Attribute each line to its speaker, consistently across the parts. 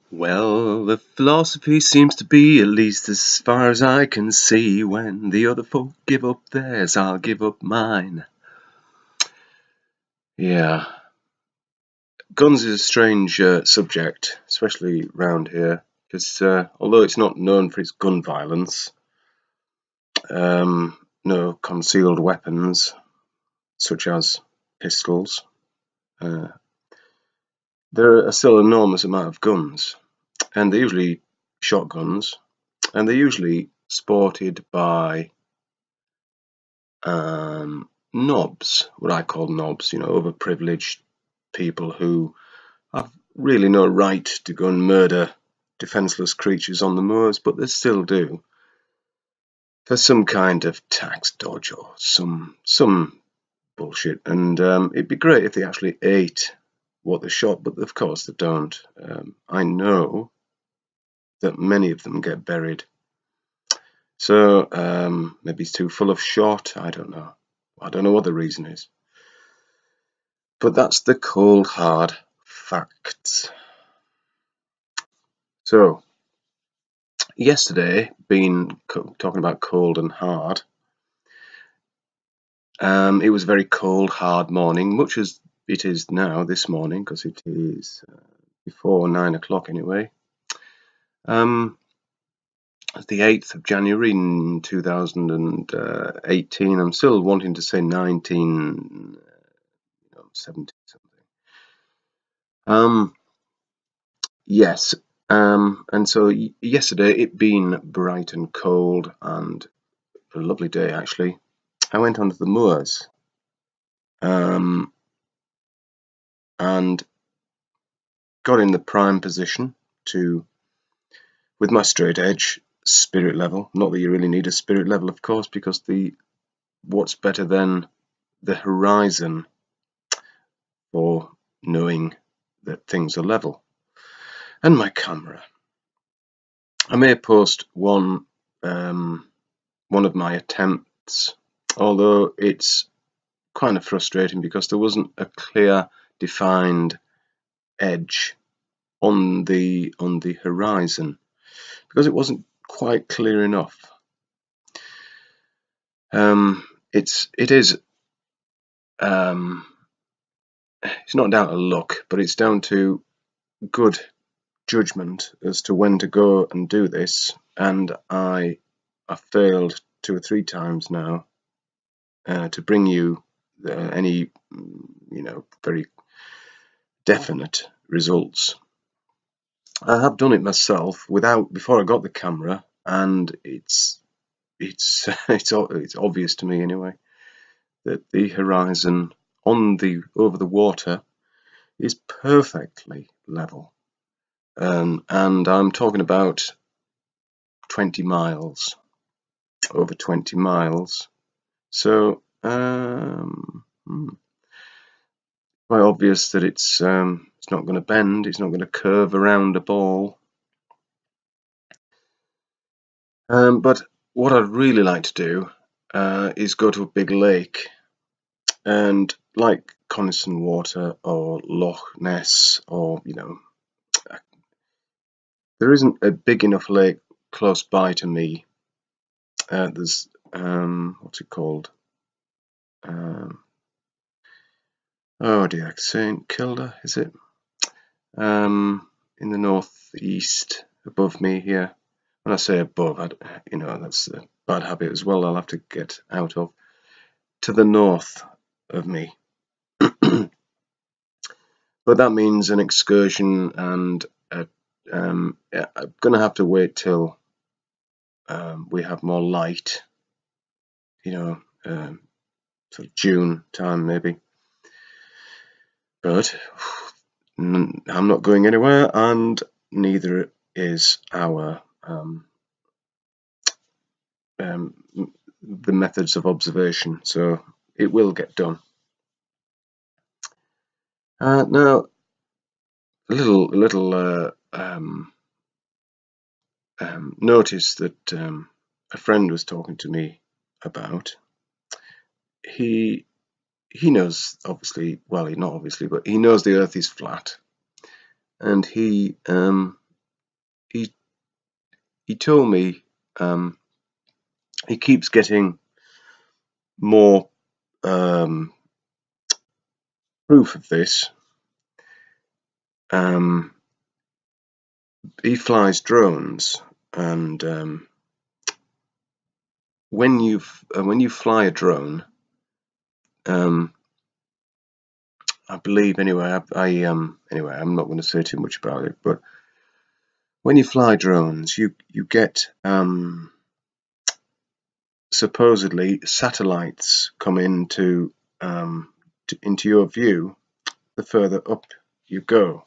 Speaker 1: Well, the philosophy seems to be, at least as far as I can see, when the other folk give up theirs, I'll give up mine. Yeah. Guns is a strange subject, especially round here, because although it's not known for its gun violence, no concealed weapons, such as pistols, uh, there are still an enormous amount of guns, and they're usually shotguns, and they're usually sported by knobs, what I call knobs, overprivileged people who have really no right to go and murder defenseless creatures on the moors, but they still do, for some kind of tax dodge or some bullshit. And it'd be great if they actually ate what they shot, but of course they don't. I know that many of them get buried. So maybe it's too full of shot. I don't know. I don't know what the reason is. But that's the cold, hard facts. So, yesterday, being talking about cold and hard, it was a very cold, hard morning, much as it is now this morning, because it is before 9 o'clock anyway. It's the 8th of January in 2018. I'm still wanting to say 1970 something. Yes, and so yesterday, it being bright and cold and a lovely day actually, I went onto the moors and got in the prime position with my straight edge, spirit level. Not that you really need a spirit level, of course, because what's better than the horizon for knowing that things are level? And my camera. I may post one of my attempts, although it's kind of frustrating because there wasn't a clear, defined edge on the horizon, because it wasn't quite clear enough. It's not down to luck, but it's down to good judgment as to when to go and do this, and I failed 2 or 3 times now to bring you any very definite results. I have done it myself before I got the camera, and it's obvious to me anyway that the horizon over the water is perfectly level, and I'm talking about 20 miles, over 20 miles. So quite obvious that it's not going to bend, it's not going to curve around a ball. But what I'd really like to do is go to a big lake, and like Coniston Water or Loch Ness, or there isn't a big enough lake close by to me. There's what's it called? Oh dear, St Kilda, is it? In the northeast, above me here. When I say above, that's a bad habit as well. I'll have to get out of. To the north of me. But that means an excursion, and I'm going to have to wait till we have more light, sort of June time maybe. But I'm not going anywhere, and neither is the methods of observation, so it will get done. Now, a little notice that a friend was talking to me about. He knows, obviously, well, not obviously, but he knows the Earth is flat, and he he told me he keeps getting more proof of this. He flies drones, and when you fly a drone, I believe anyway. Anyway, I'm not going to say too much about it, but when you fly drones, you get supposedly satellites come into your view the further up you go.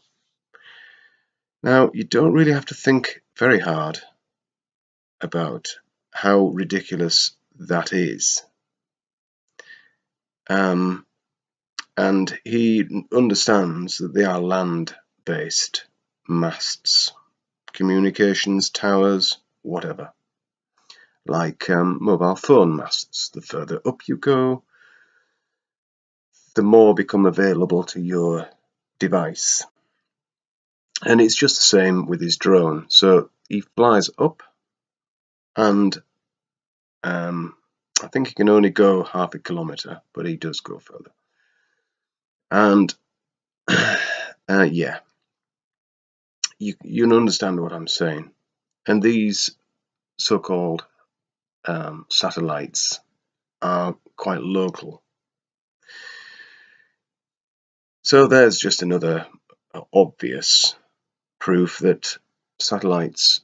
Speaker 1: Now, you don't really have to think very hard about how ridiculous that is. And he understands that they are land-based masts, communications towers, whatever, like mobile phone masts. The further up you go, the more become available to your device. And it's just the same with his drone. So he flies up, and I think he can only go half a kilometer, but he does go further. And yeah, you understand what I'm saying. And these so-called satellites are quite local. So there's just another obvious proof that satellites,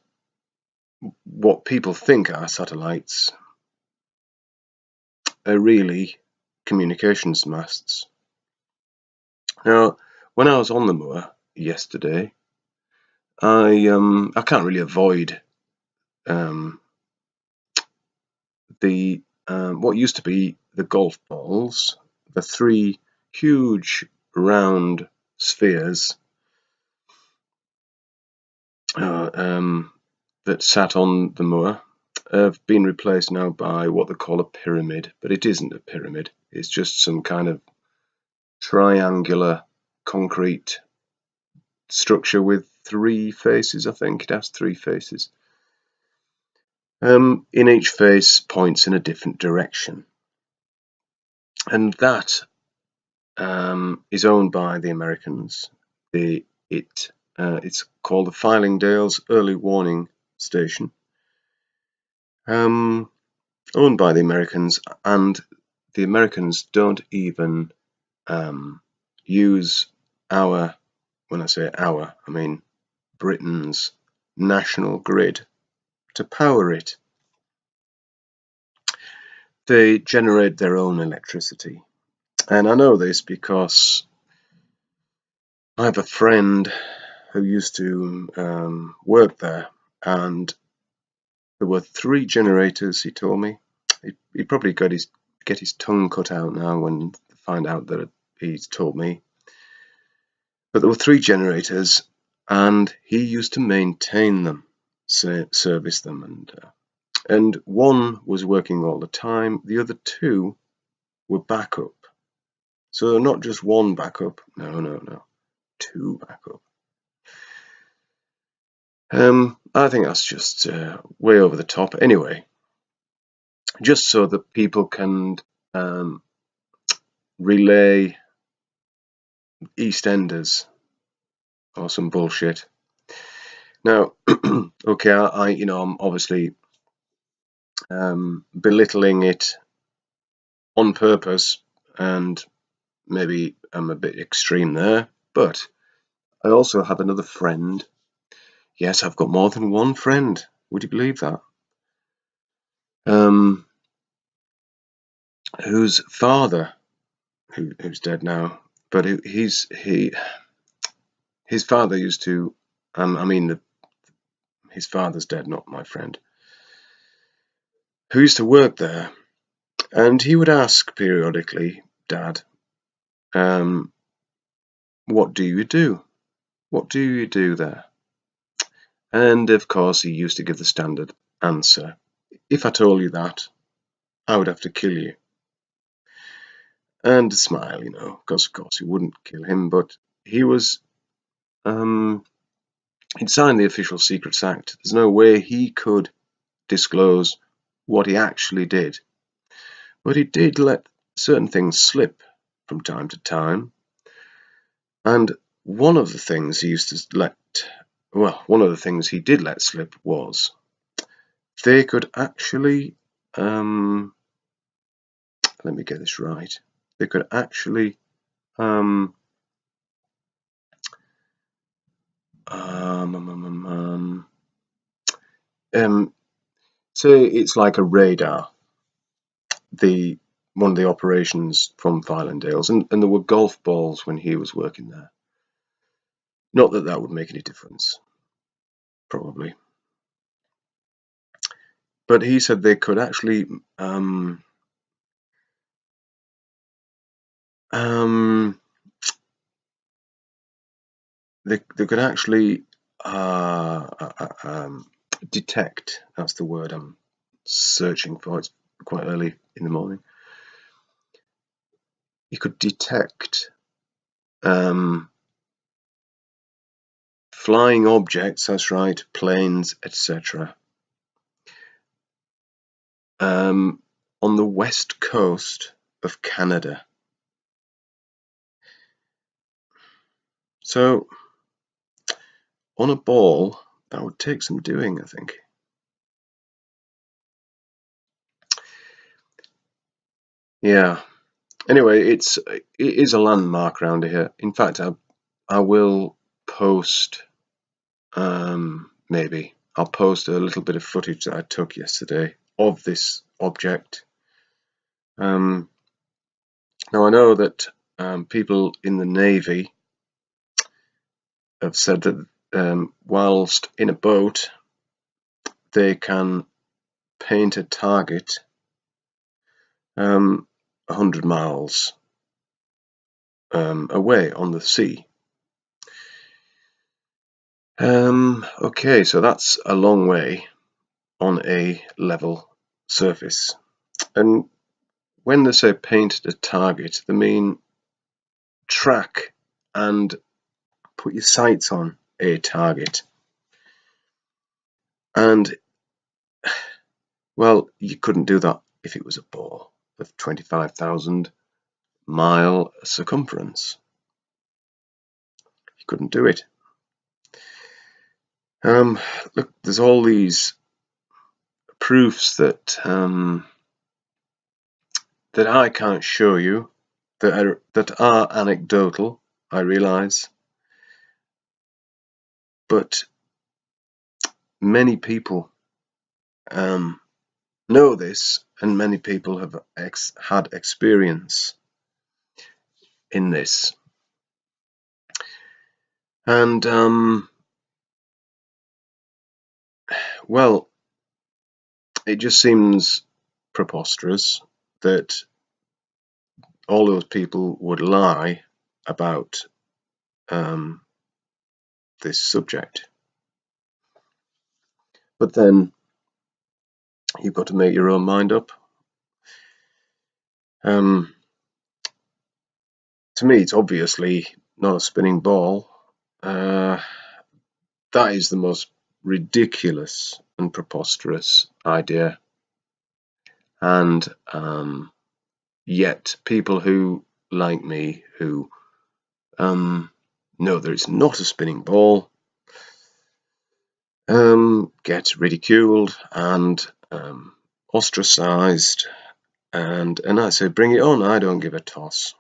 Speaker 1: what people think are satellites, are really communications masts. Now, when I was on the moor yesterday, I can't really avoid the what used to be the golf balls, the three huge round spheres that sat on the moor have been replaced now by what they call a pyramid, but it isn't a pyramid. It's just some kind of triangular concrete structure with three faces. I think it has three faces. In each face points in a different direction, and that is owned by the Americans. It's called the Fylingdales Early Warning Station, owned by the Americans, and the Americans don't even use our, when I say our, I mean Britain's national grid to power it. They generate their own electricity. And I know this because I have a friend who used to work there, and there were 3 generators, he told me. He probably get his tongue cut out now when they find out that he's told me. But there were 3 generators, and he used to maintain them, service them, and one was working all the time. The other 2 were backup. So not just one backup, no, 2 backup. I think that's just way over the top. Anyway, just so that people can relay EastEnders or some bullshit. Now, okay, I'm obviously belittling it on purpose, and maybe I'm a bit extreme there, but I also have another friend. Yes, I've got more than one friend. Would you believe that? Whose father, who's dead now, but his father used to, his father's dead, not my friend, who used to work there, and he would ask periodically, Dad, what do you do? What do you do there? And of course he used to give the standard answer, if I told you that, I would have to kill you. And a smile, because of course he wouldn't kill him, but he was He'd signed the Official Secrets Act. There's no way he could disclose what he actually did. But he did let certain things slip from time to time. And one of the things he used to let, well, one of the things he did let slip was they could actually, let me get this right, they could actually say it's like a radar, one of the operations from Fylingdales, and there were golf balls when he was working there. Not that that would make any difference, probably. But he said they could actually they could actually detect, that's the word I'm searching for, it's quite early in the morning. You could detect flying objects, that's right, planes, etc. On the west coast of Canada. So on a ball, that would take some doing, I think. Yeah. Anyway, it is a landmark around here. In fact, I will post, maybe I'll post a little bit of footage that I took yesterday of this object. Now I know that people in the Navy have said that whilst in a boat, they can paint a target 100 miles away on the sea. Okay, so that's a long way on a level surface. And when they say paint a target, they mean track and put your sights on a target. And, well, you couldn't do that if it was a ball of 25,000 mile circumference. You couldn't do it. Look, there's all these proofs that that I can't show you, that are anecdotal, I realise, but many people know this, and many people have had experience in this. And well, it just seems preposterous that all those people would lie about this subject. But then you've got to make your own mind up. To me, it's obviously not a spinning ball. That is the most ridiculous and preposterous idea. And yet people who, like me, who know that it's not a spinning ball, get ridiculed and ostracized, and I say, bring it on, I don't give a toss.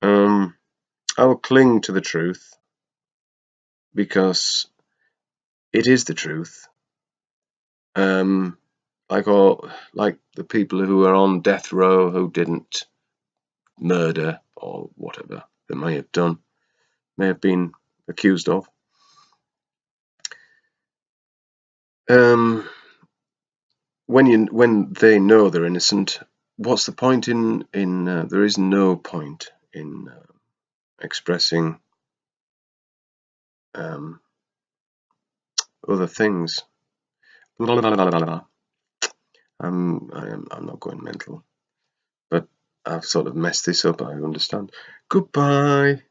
Speaker 1: I'll cling to the truth because it is the truth. Like the people who are on death row who didn't murder or whatever they may have done, may have been accused of. When they know they're innocent, what's the point in there is no point in expressing other things. I'm not going mental, but I've sort of messed this up, I understand. Goodbye.